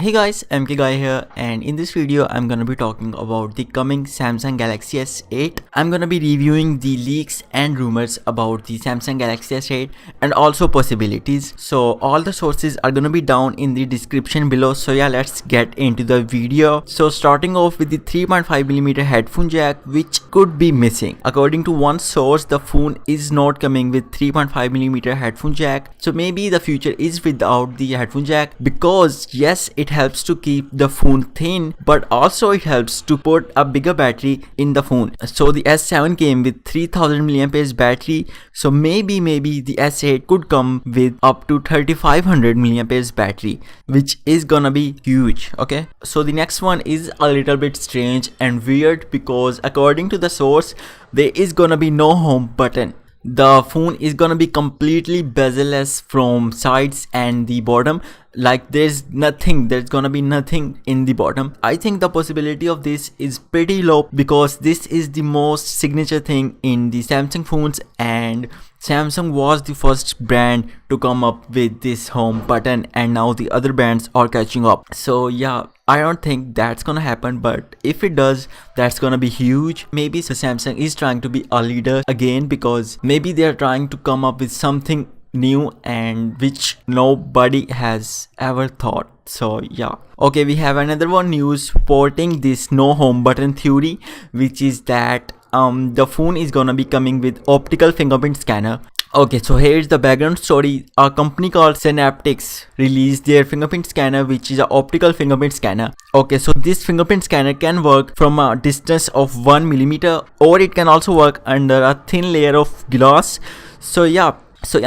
Hey guys, MK Guy here, and in this video I'm gonna be talking about the coming Samsung Galaxy S8. I'm gonna be reviewing the leaks and rumors about the Samsung Galaxy S8 and also possibilities. So all the sources are gonna be down in the description below. So yeah, let's get into the video. So starting off with the 3.5mm headphone jack, which could be missing. According to one source, the phone is not coming with 3.5mm headphone jack. So maybe the future is without the headphone jack, because yes, it helps to keep the phone thin, but also it helps to put a bigger battery in the phone. So the S7 came with 3000 mAh battery, so maybe the S8 could come with up to 3500 mAh battery, which is gonna be huge. Okay, so the next one is a little bit strange and weird, because according to the source, there is gonna be no home button. The phone is gonna be completely bezel-less from sides and the bottom. Like there's gonna be nothing in the bottom. I think the possibility of this is pretty low, because this is the most signature thing in the Samsung phones, and Samsung was the first brand to come up with this home button, and now the other brands are catching up. So yeah, I don't think that's gonna happen, but if it does, that's gonna be huge. Maybe Samsung is trying to be a leader again, because maybe they're trying to come up with something new and which nobody has ever thought. So yeah, okay, we have another one news supporting this no home button theory, which is that the phone is gonna be coming with optical fingerprint scanner. Okay, so here's the background story. A company called Synaptics released their fingerprint scanner, which is an optical fingerprint scanner. Okay, so this fingerprint scanner can work from a distance of 1mm, or it can also work under a thin layer of glass. So yeah,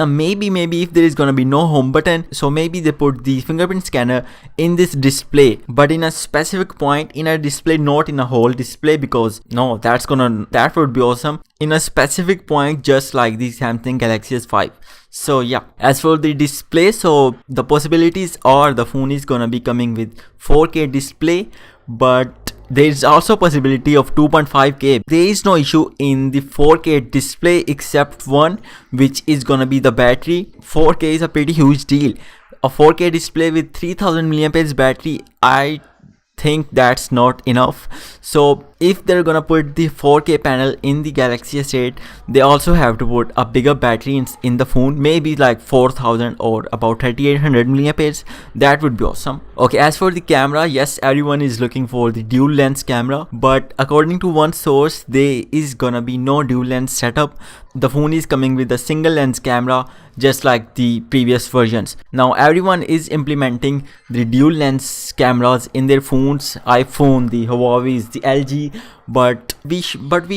maybe if there is gonna be no home button, so maybe they put the fingerprint scanner in this display, but in a specific point in a display, not in a whole display, because no, that would be awesome. In a specific point, just like the Samsung Galaxy S5. So yeah, as for the display, so the possibilities are the phone is gonna be coming with 4K display, but there is also possibility of 2.5K. There is no issue in the 4K display except one, which is gonna be the battery. 4K is a pretty huge deal. A 4K display with 3000 mAh battery, I think that's not enough. So if they're gonna put the 4K panel in the Galaxy S8, they also have to put a bigger battery in the phone, maybe like 4000 or about 3800 mAh. That would be awesome. Okay, as for the camera, yes, everyone is looking for the dual lens camera, but according to one source, there is gonna be no dual lens setup. The phone is coming with a single lens camera, just like the previous versions. Now everyone is implementing the dual lens cameras in their phones, iPhone, the Huawei's, the LG, but we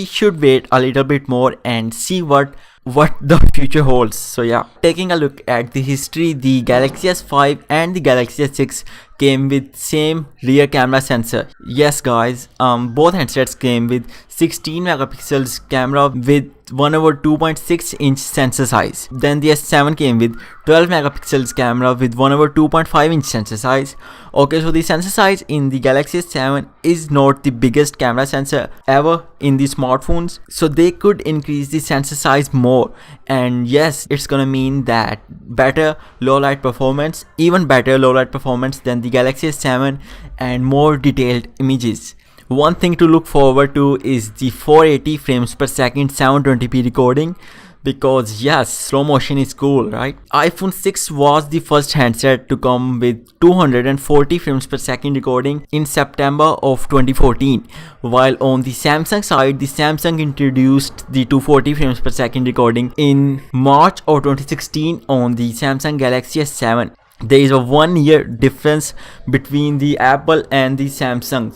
should wait a little bit more and see what the future holds. So yeah, taking a look at the history, the Galaxy S5 and the Galaxy S6 came with same rear camera sensor. Yes guys, both handsets came with 16 megapixels camera with 1/2.6-inch sensor size. Then the S7 came with 12 megapixels camera with 1/2.5-inch sensor size. Okay, so the sensor size in the Galaxy S7 is not the biggest camera sensor ever in the smartphones, so they could increase the sensor size more, and yes, it's gonna mean that better low light performance, even better low light performance than the Galaxy S7, and more detailed images. One thing to look forward to is the 480 frames per second 720p recording, because yes, slow motion is cool, right? iPhone 6 was the first handset to come with 240 frames per second recording in September of 2014, while on the Samsung side, the Samsung introduced the 240 frames per second recording in March of 2016 on the Samsung Galaxy S7. There is a 1 year difference between the Apple and the Samsung.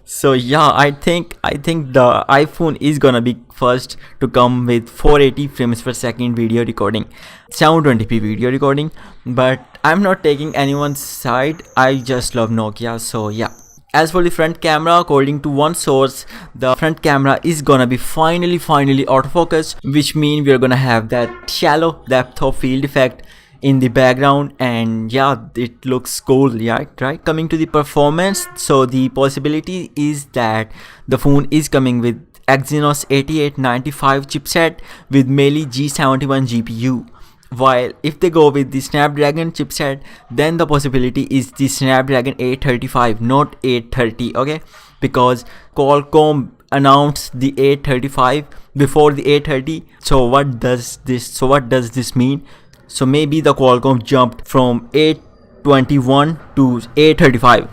So yeah, I think the iPhone is gonna be first to come with 480 frames per second video recording, 720p video recording, but I'm not taking anyone's side. I just love Nokia. So yeah. As for the front camera, according to one source, the front camera is gonna be finally autofocus, which means we're gonna have that shallow depth of field effect in the background, and yeah, it looks cool. Yeah, right. Coming to the performance, so the possibility is that the phone is coming with Exynos 8895 chipset with Mali G71 GPU. while if they go with the Snapdragon chipset, then the possibility is the Snapdragon 835, not 830. Okay, because Qualcomm announced the 835 before the 830. So what does this mean? So maybe the Qualcomm jumped from 821 to 835.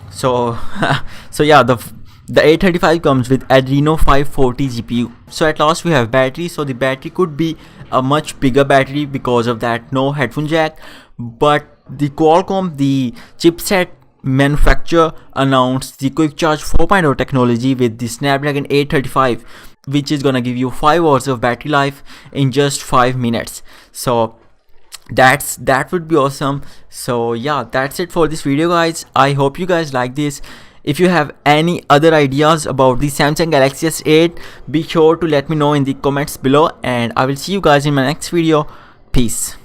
So so yeah, the 835 comes with Adreno 540 GPU. So at last we have battery. So the battery could be a much bigger battery because of that no headphone jack. But the Qualcomm, the chipset manufacturer, announced the quick charge 4.0 technology with the Snapdragon 835, which is gonna give you 5 hours of battery life in just 5 minutes. So that would be awesome. So yeah, that's it for this video, guys. I hope you guys like this. If you have any other ideas about the Samsung Galaxy S8, be sure to let me know in the comments below, and I will see you guys in my next video. Peace.